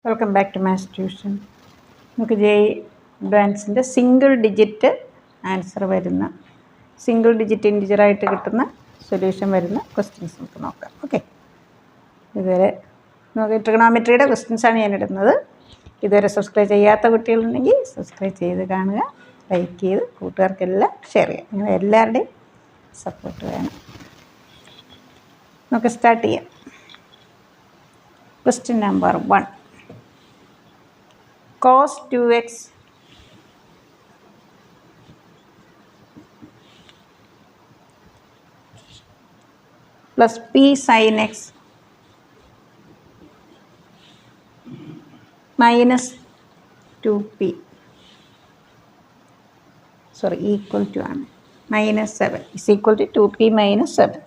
Welcome back to maths tuition. നമുക്ക് അഡ്വാൻസിൻ്റെ single digit answer വരുന്ന സിംഗിൾ ഡിജിറ്റ് ഇൻറ്റിജറായിട്ട് കിട്ടുന്ന സൊല്യൂഷൻ വരുന്ന ക്വസ്റ്റ്യൻസ് നമുക്ക് നോക്കാം. ഓക്കെ, ഇതുവരെ നമുക്ക് ട്രിഗണോമെട്രിയുടെ ക്വസ്റ്റ്യൻസാണ് ഞാൻ ഇടുന്നത്. ഇതുവരെ സബ്സ്ക്രൈബ് ചെയ്യാത്ത കുട്ടികളുണ്ടെങ്കിൽ സബ്സ്ക്രൈബ് ചെയ്ത് കാണുക, ലൈക്ക് ചെയ്ത് കൂട്ടുകാർക്കെല്ലാം ഷെയർ ചെയ്യുക. നിങ്ങൾ എല്ലാവരുടെയും സപ്പോർട്ട് വേണം. നമുക്ക് സ്റ്റാർട്ട് ചെയ്യാം. Question number 1. cos 2x plus p sin x minus 2p equal to minus 7 is equal to 2p minus 7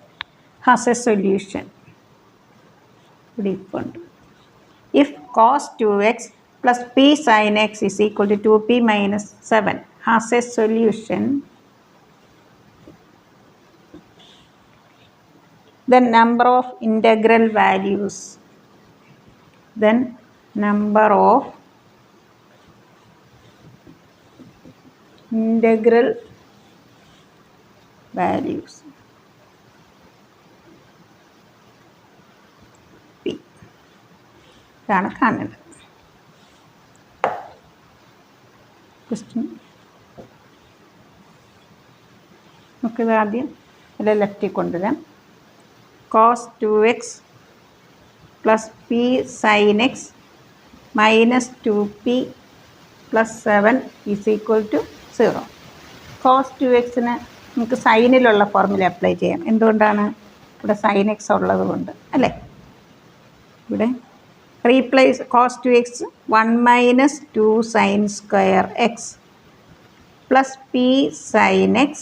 has a solution. If cos 2x plus p sin x is equal to 2p minus 7 has a solution, then number of integral values p ഇതാണ് കാണുന്നത്. Question നമുക്കിത് ആദ്യം ഇതിൽ ലെഫ്റ്റിൽ കൊണ്ടുവരാം. cos 2x plus p sin x minus 2p plus 7 is equal to 0. cos 2xന് നമുക്ക് സൈനിലുള്ള formula apply ചെയ്യാം. എന്തുകൊണ്ടാണ്? ഇവിടെ sin x ഉള്ളത് കൊണ്ട് അല്ലേ. ഇവിടെ replace cos 2x 1 minus 2 sin square x plus p sin x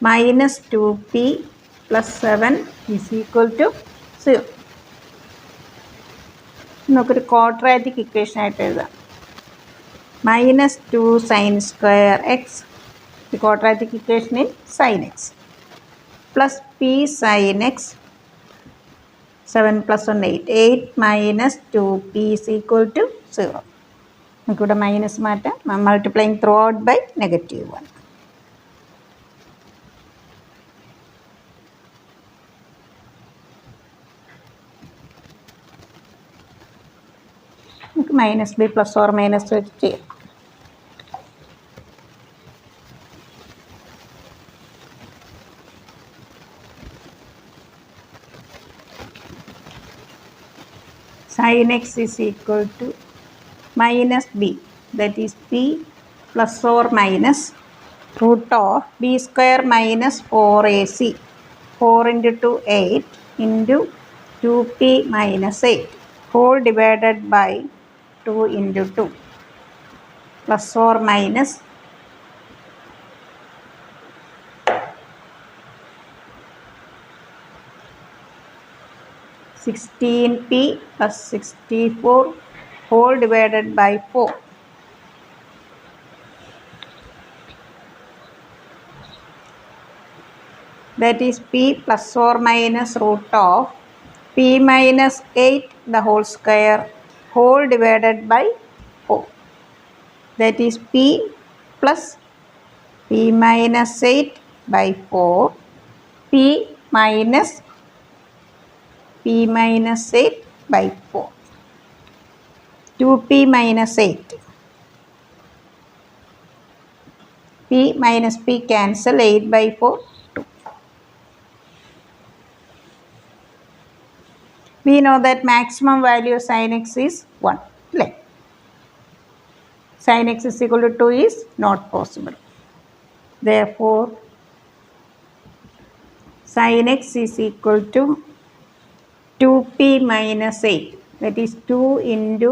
minus 2p plus 7 is equal to 0. നമുക്കൊരു quadratic equation ആയിട്ട് എഴുതാം. minus 2 sin square x, the quadratic equation in sin x, plus p sin x, 7 plus 1 8 minus 2p is equal to 0. നമുക്കിവിടെ minus മാറ്റാം. Multiplying throughout by -1. നമുക്ക് minus B plus or minus വെച്ച് ചെയ്യാം. sin x is equal to minus b, that is p plus or minus root of b square minus 4ac, 4 into 2 8 into 2p minus 8 whole divided by 2 into 2 plus or minus 16p plus 64 whole divided by 4. That is p plus or minus root of p minus 8 the whole square whole divided by 4. That is p plus p minus 8 by 4 p minus 8 by 4. 2p minus 8. p minus p cancel, 8 by 4 2. We know that maximum value of sin x is 1. Sin x is equal to 2 is not possible. Therefore, sin x is equal to 2p minus 8, that is 2 into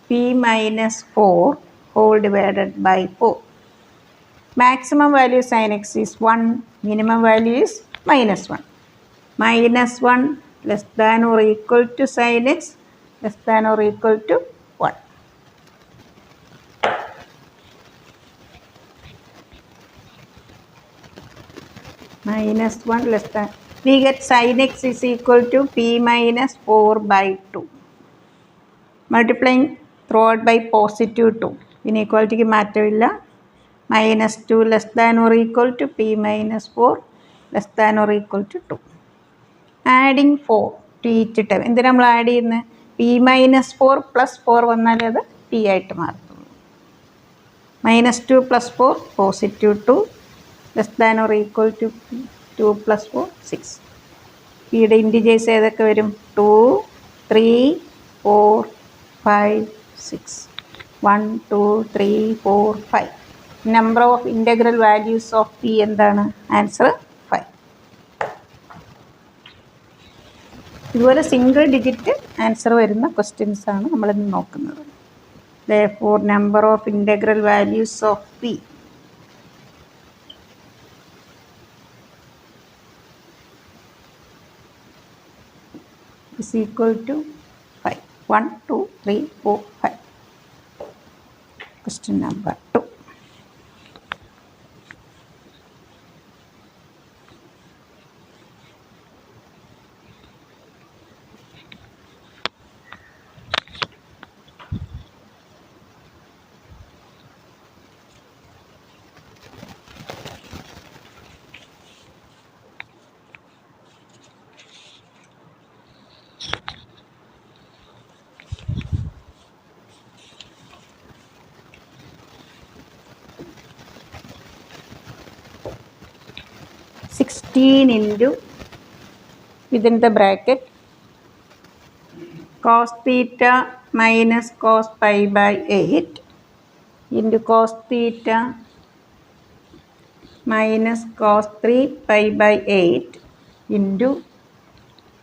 p minus 4 whole divided by 4. Maximum value sin x is 1, minimum value is minus 1. Minus 1 less than or equal to sin x less than or equal to 1. Minus 1 less than, we get sin x is equal to p minus 4 by 2. Multiplying throughout by +2. ഇനീക്വാലിറ്റിക്ക് മാറ്റമില്ല. -2 less than or equal to p - 4 less than or equal to 2. Adding 4 to each term. എന്തിനാ നമ്മൾ add ചെയ്യുന്നത്? p - 4 + 4 വന്നാലേ അത് p ആയിട്ട് മാറത്തുള്ളൂ. -2 + 4 +2 less than or equal to 2 + 4 6. പിയുടെ ഇൻഡിജേഴ്സ് ഏതൊക്കെ വരും? 2, 3, 4, 5, 6. 1, 2, 3, 4, 5. Number of integral values of p എന്താണ്? ആൻസർ 5. ഇതുപോലെ സിംഗിൾ ഡിജിറ്റ് ആൻസർ വരുന്ന ക്വസ്റ്റ്യൻസാണ് നമ്മളിന്ന് നോക്കുന്നത്. Therefore, number of integral values of p is equal to 5. 1, 2, 3, 4, 5. Question number 2. into within the bracket cos theta minus cos pi by 8 into cos theta minus cos 3 pi by 8 into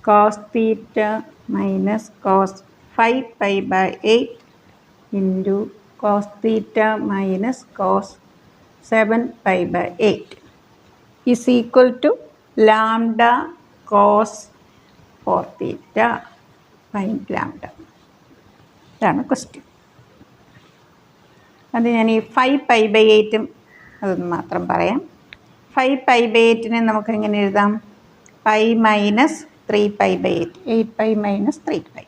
cos theta minus cos 5 pi by 8 into cos theta minus cos 7 pi by 8 is equal to lambda cos 4 theta. Find lambda. ഇതാണ് question. അത് ഞാൻ ഈ 5 pi by 8 അതൊന്ന് മാത്രം പറയാം. 5 pi by 8 നമുക്ക് എങ്ങനെ എഴുതാം? pi minus 3 pi by 8. 8 pi minus 3 pi.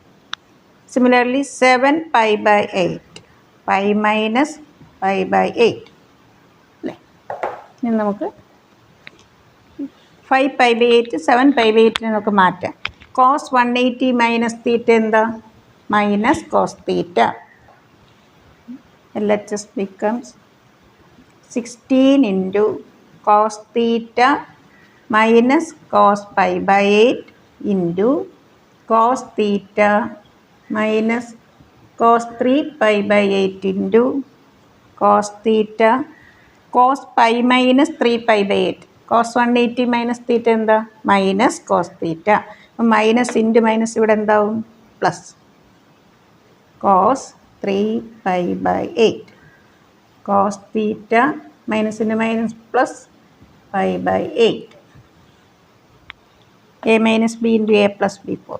Similarly, 7 pi by 8. pi minus pi by 8. അല്ലേ? ഇനി നമുക്ക് 5 pi by 8, 7 pi by 8 നമുക്ക് മാറ്റാം. cos 180 minus theta എന്താ? minus cos theta. LHS becomes 16 into cos theta minus cos pi by 8 into cos theta minus cos 3 pi by 8 into cos theta cos pi minus 3 pi by 8. cos 180 minus theta എന്താ? minus cos theta. അപ്പം minus into minus ഇവിടെ എന്താവും? Plus cos 3 pi by 8. cos theta minus into minus plus pi by 8. a minus b into a plus b 4.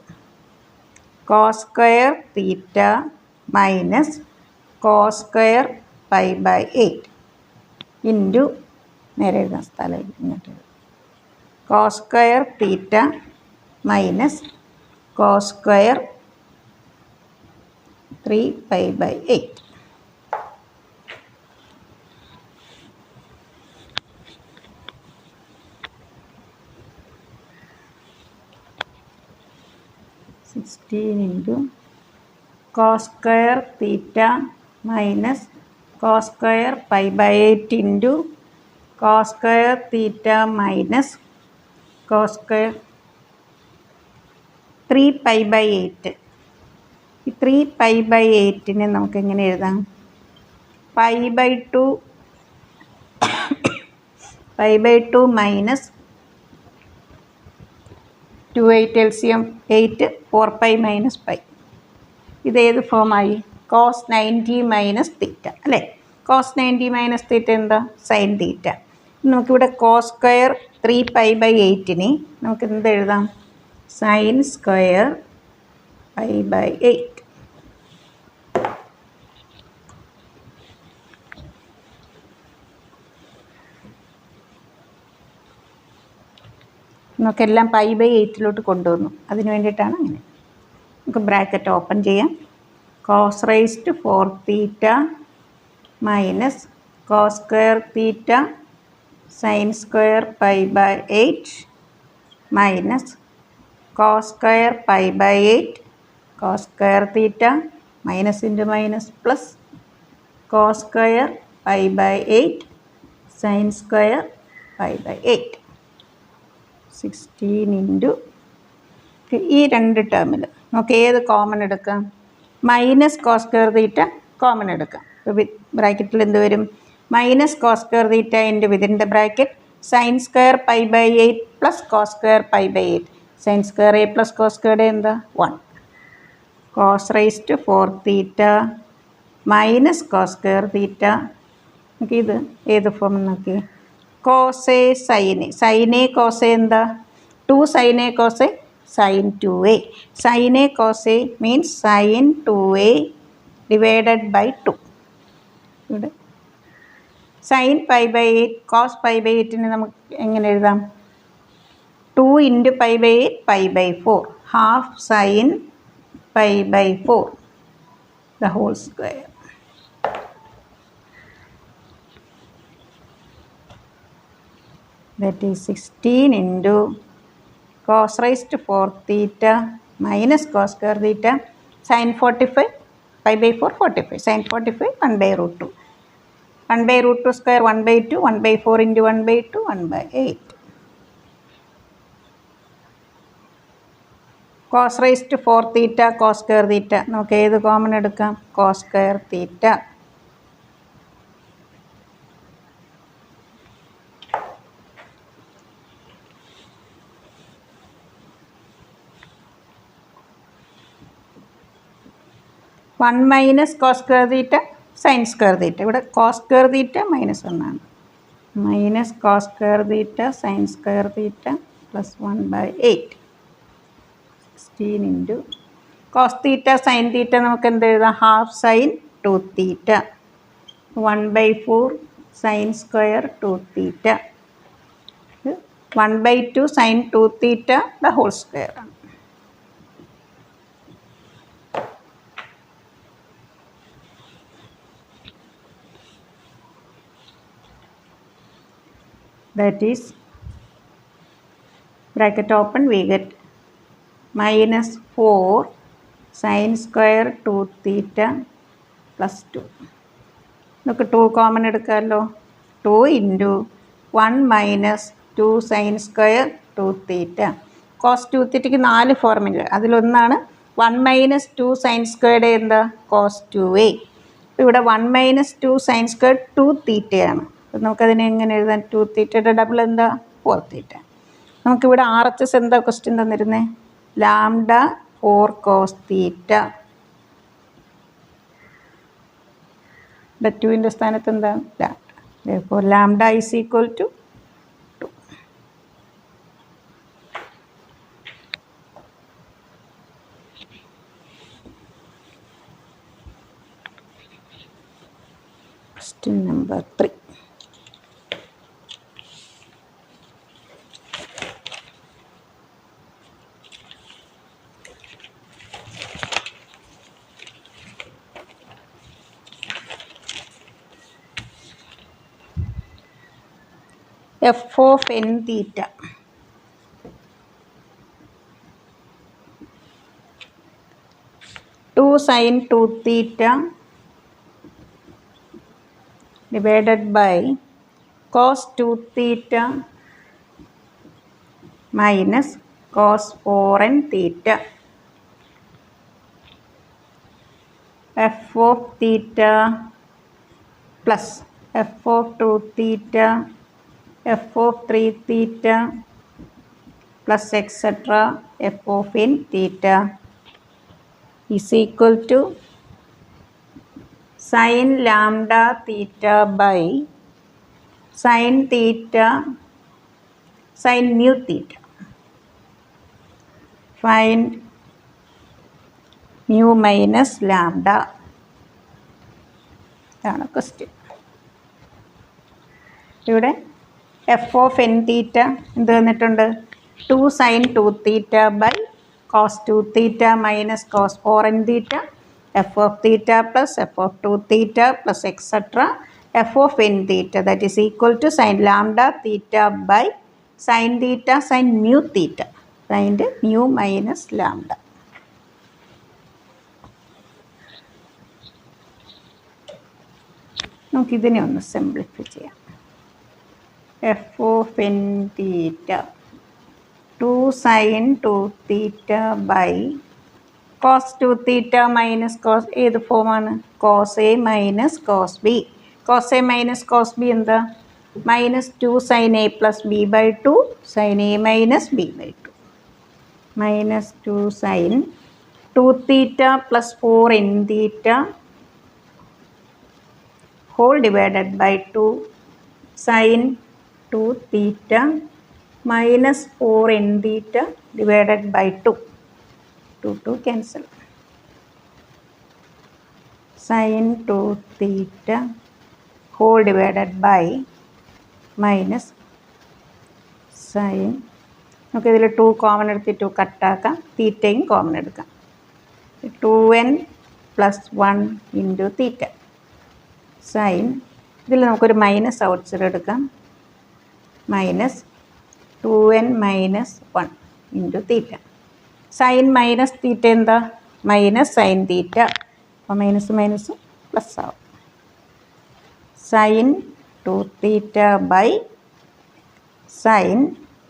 cos square theta minus cos square pi by 8 into നേരെ എഴുതാൻ സ്ഥലം ഇങ്ങോട്ട് cos square theta minus cos square 3 pi by 8. into cos square theta minus cos square pi by 8 into cos square theta minus cos square 3 pi by 8. ഈ 3 pi by 8 നമുക്ക് എങ്ങനെ എഴുതാം? pi by 2 minus 2 8 LCM 8 4 pi minus pi. ഇതേത് ഫോമായി? cos 90 minus theta അല്ലേ? cos 90 minus theta എന്താ? Sine theta. നമുക്കിവിടെ cos square 3 pi by 8 നമുക്ക് എന്ത് എഴുതാം? Sine square pi by 8. നമുക്കെല്ലാം pi by 8 കൊണ്ടുവന്നു. അതിന് വേണ്ടിയിട്ടാണ് അങ്ങനെ. നമുക്ക് ബ്രാക്കറ്റ് ഓപ്പൺ ചെയ്യാം. cos raised to 4 theta minus cos square theta sin square pi by 8 minus cos square pi by 8 cos square theta minus into minus plus cos square pi by 8 sin square pi by 8 16 into ഈ രണ്ട് ടേമിൽ നമുക്ക് ഏത് common എടുക്കാം? Minus cos square theta common എടുക്കാം. ബ്രാക്കറ്റിൽ എന്ത് വരും? Minus cos square theta into within the bracket sine square pi by 8 plus cos square pi by 8. Sine square A plus cos സ്ക്വയറുടെ എന്താ? 1. Cos raise to 4 theta minus cos square theta. നമുക്ക് ഇത് ഏത് form നോക്കി? കോസെ സൈനെ. സൈനെ കോസെ എന്താ? 2 സൈനെ കോസെ sin 2a. sin a cos a means sin 2a divided by 2. ഇവിടെ sin pi by 8 cos pi by 8 നമുക്ക് എങ്ങനെ എഴുതാം? 2 into pi by 8 pi by 4 half sin pi by 4 the whole square. That is 16 into cos raised to 4 theta minus cos square theta sin 45 pi by 4 45 sin 45 1 by root 2 1 by root 2 square 1 by 2 1 by 4 into 1 by 2 1 by 8. cos raised to 4 theta cos square theta നമുക്ക് ഏത് common എടുക്കാം? cos square theta. One minus cos square theta sine square theta. ഇവിടെ cos square theta -1 ആണ്. Minus cos square theta sine square theta plus 1 by 8 16 into cos theta sine theta നമുക്ക് എന്ത് എഴുതാം? Half sine 2 theta 1 by 4 sine square 2 theta 1 by 2 sine 2 theta the whole square ആണ്. That is bracket open, we get minus 4 sin square 2 theta plus 2. നമുക്ക് 2 common എടുക്കാമല്ലോ. 2 into 1 minus 2 sin square 2 theta. cos 2 തീറ്റയ്ക്ക് 4 formula, അതിലൊന്നാണ് 1 minus 2 sin squared എന്താ? cos 2a. ഇവിടെ 1 minus 2 sin squared 2 തീറ്റയാണ്. അപ്പം നമുക്കതിനെ എങ്ങനെ എഴുതാൻ? 2 തീറ്റയുടെ ഡബിൾ എന്താ? 4 തീറ്റ. നമുക്കിവിടെ RHS എന്താ ക്വസ്റ്റ്യൻ തന്നിരുന്നത്? Lambda 4 cos theta. ഇവിടെ 2ൻ്റെ സ്ഥാനത്ത് എന്താ? ലാംഡ. അപ്പോൾ lambda is equal to 2. Question number 3. f of n theta. Two sin 2 theta divided by cos 2 theta minus cos 4n theta. f of theta plus f of 2 theta f of 3 theta plus etc. f of n theta is equal to sin lambda theta by sin theta sin mu theta. Find mu minus lambda. ഇതാണ് question. ഇവിടെ F of N theta എന്ത് തന്നിട്ടുണ്ട്? 2 sin 2 theta by cos 2 theta minus cos 4n theta f of theta plus f of 2 theta plus etc. f of n theta, that is equal to sin lambda theta by sin theta sin mu theta, sin mu minus lambda. നമുക്ക് ഇതിനെ ഒന്ന് simplify ചെയ്യാം. f of n theta 2 sin 2 theta by cos 2 theta minus cos ഏത് ഫോമാണ്? cos a minus cos b. cos a minus cos b എന്താ? minus 2 sin a plus b by 2 sin a minus b by 2 minus 2 sin 2 theta plus 4 n theta whole divided by 2 sin 2 theta minus 4 n theta divided by 2. 2 cancel. Sin 2 theta whole divided by minus sin. നമുക്ക് ഇതിൽ 2 common എടുത്ത് 2 കട്ടാക്കാം, തീറ്റയും common എടുക്കാം. 2n plus 1 into theta sine. ഇതിൽ നമുക്കൊരു minus outside എടുക്കാം. Minus 2n minus 1 into theta. Sine minus theta എന്താ? Minus sine theta. അപ്പോൾ മൈനസ് മൈനസ് പ്ലസ് ആവും. Sine 2 theta by sine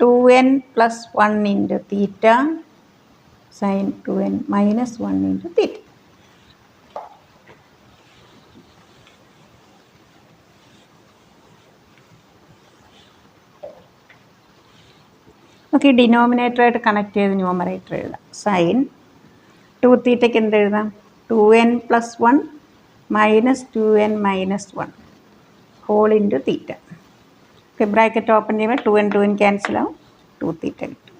2n plus 1 into theta sine 2n minus 1 into theta. നമുക്ക് ഈ ഡിനോമിനേറ്ററായിട്ട് connect ചെയ്ത് numerator എഴുതാം. Sine 2 തീറ്റയ്ക്ക് എന്ത് എഴുതാം? 2n plus 1 minus 2n minus 1 whole into theta. Okay, bracket open ചെയ്യുമ്പോൾ 2n ക്യാൻസൽ ആവും, 2 തീറ്റ കിട്ടും.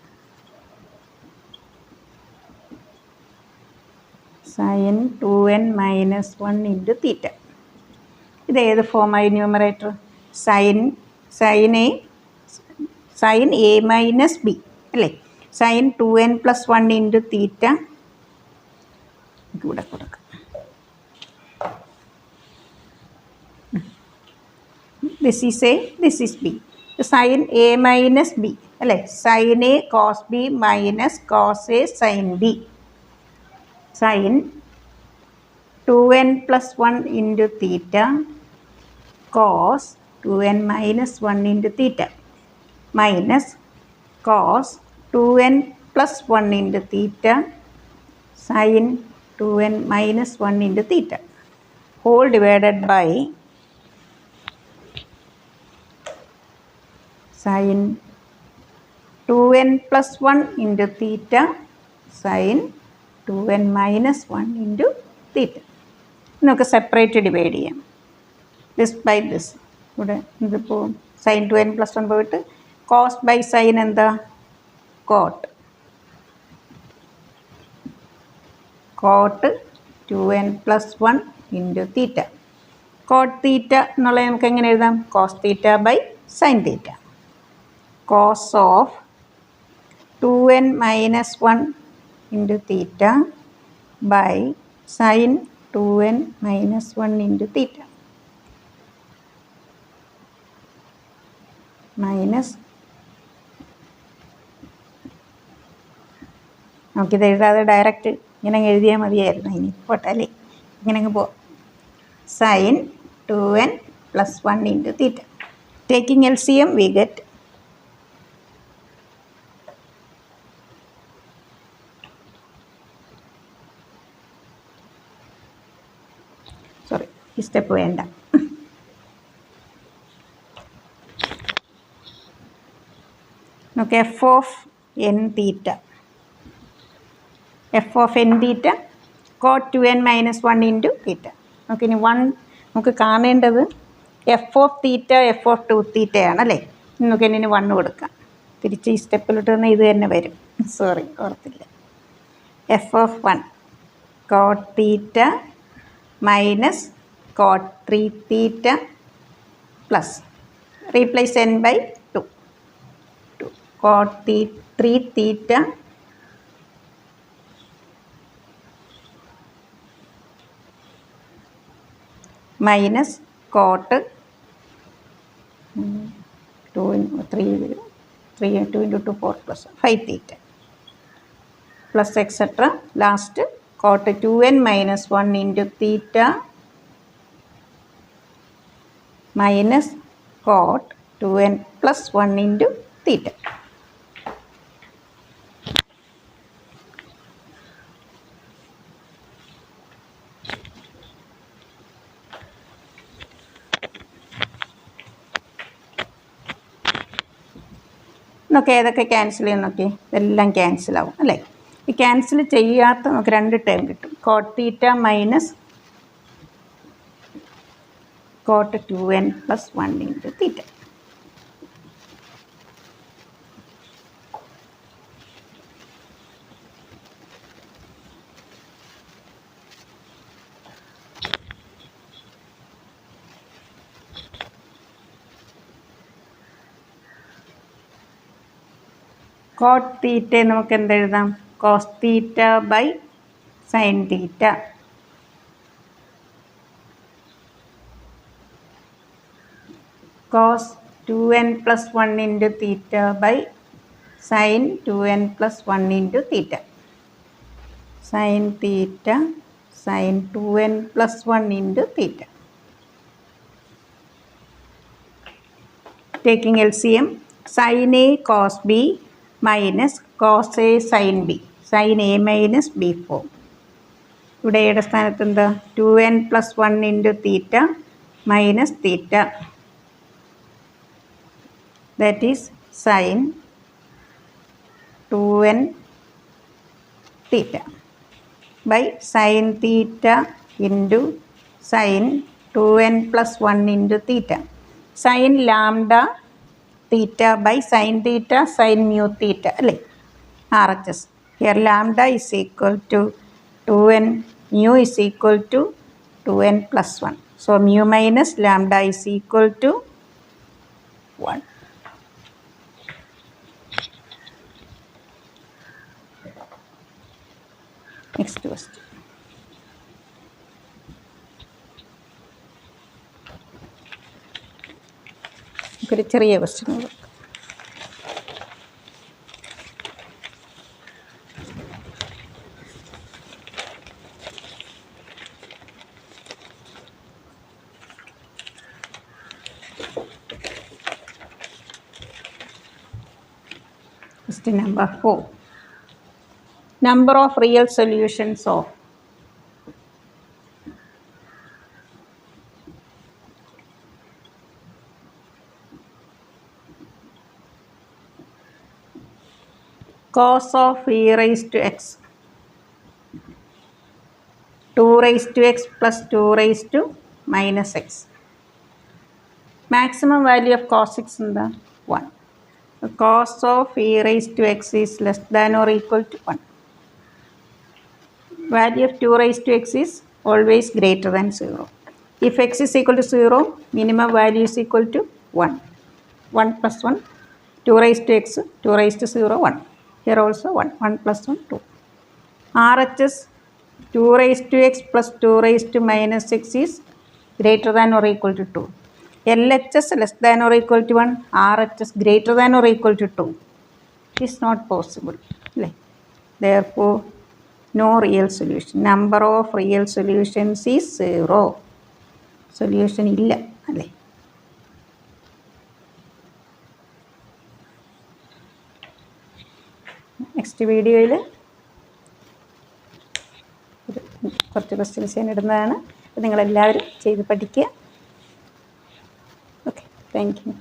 Sine 2n minus 1 into theta. ഇത് ഏത് ഫോമായി numerator? Sine A minus B അല്ലേ? Sine 2n plus 1 into theta ഇവിടെ കൊടുക്കാം. This is A, this is B. Sine A minus B അല്ലേ? Sine A cos B minus cos A sine B. Sine 2n plus 1 into theta cos 2n minus 1 into theta minus cos 2n plus 1 into theta sine 2n minus 1 into theta whole divided by sine 2n plus 1 into theta sine 2n minus 1 into theta. നമുക്ക് separate divide ചെയ്യാം. This by this. ഇവിടെ ഇതിപ്പോൾ sine 2n plus 1 പോയിട്ട് cos by sine എന്താ? Cot. Cot 2n plus 1 into theta. Cot theta എന്നുള്ളത് നമുക്ക് എങ്ങനെ എഴുതാം? Cos theta by sine theta. Cos of 2n minus 1 into theta by sine 2n minus 1 into theta minus. നമുക്കിത് എഴുതാതെ direct ഇങ്ങനെ എഴുതിയാൽ മതിയായിരുന്നു. ഇനി പോട്ടെ അല്ലേ, ഇങ്ങനെ അങ്ങ് പോവാം. Sine 2n plus 1 into theta. Taking LCM we get sorry, ഈ സ്റ്റെപ്പ് വേണ്ട. നമുക്ക് F of N theta, F of N theta cot 2n minus 1 into theta. നമുക്കിനി നമുക്ക് കാണേണ്ടത് F of theta F of 2 തീറ്റയാണല്ലേ. നമുക്ക് ഇനി 1 കൊടുക്കാം. തിരിച്ച് ഈ സ്റ്റെപ്പിലിട്ട് തന്നെ ഇത് തന്നെ വരും. സോറി, ഓർത്തില്ല. F of 1 cot theta minus cot 3 theta plus replace n by 2 cot 3 theta minus cot 2 into 2 4 plus 5 theta plus etc. Last cot 2n minus 1 into theta minus cot 2n plus 1 into theta. നോക്കെ ഏതൊക്കെ cancel ചെയ്യും നോക്കി, ഇതെല്ലാം cancel ആവും അല്ലേ. ഈ cancel ചെയ്യാത്ത നമുക്ക് 2 ടേം കിട്ടും. Cot theta minus cot 2n plus 1 into theta. Cot theta നമുക്ക് എന്തെഴുതാം? Cos theta by sine theta. Cos 2n plus 1 into theta by sine 2n plus 1 into theta. Sine theta sine 2n plus 1 into theta. Taking LCM, sin A cos B minus cos A sin B, sin A minus B form. ഇവിടെ ഏടെ സ്ഥാനത്ത് എന്താ? 2n plus 1 into theta minus theta, that is sin 2n theta by sin theta into sin 2n plus 1 into theta. sin lambda theta by sine theta sine mu theta അല്ലേ, RHS. Here lambda is equal to 2n, mu is equal to 2n plus 1. So mu minus lambda is equal to 1. Next question. നമുക്കൊരു ചെറിയ question കൊടുക്കാം. Question number 4. Number of real solutions of cos of e raised to x, 2 raised to x plus 2 raised to minus x. Maximum value of cos x എന്താ? 1. Cos of e raised to x is less than or equal to 1. Value of 2 raised to x is always greater than 0. If x is equal to 0, minimum value is equal to 1. 1 plus 1, 2 raised to x, 2 raised to 0, 1. Here also 1, 1 plus 1, 2. RHS 2 raised to x plus 2 raised to minus x is greater than or equal to 2. LHS less than or equal to 1, RHS greater than or equal to 2. It is not possible. Therefore, no real solution. Number of real solutions is 0. Solution ഇല്ല അല്ലേ. Next വീഡിയോയിൽ കുറച്ച് questions ഞാൻ ഇടുന്നതാണ്. അപ്പോൾ നിങ്ങളെല്ലാവരും ചെയ്ത് പഠിക്കുക. Okay, thank you.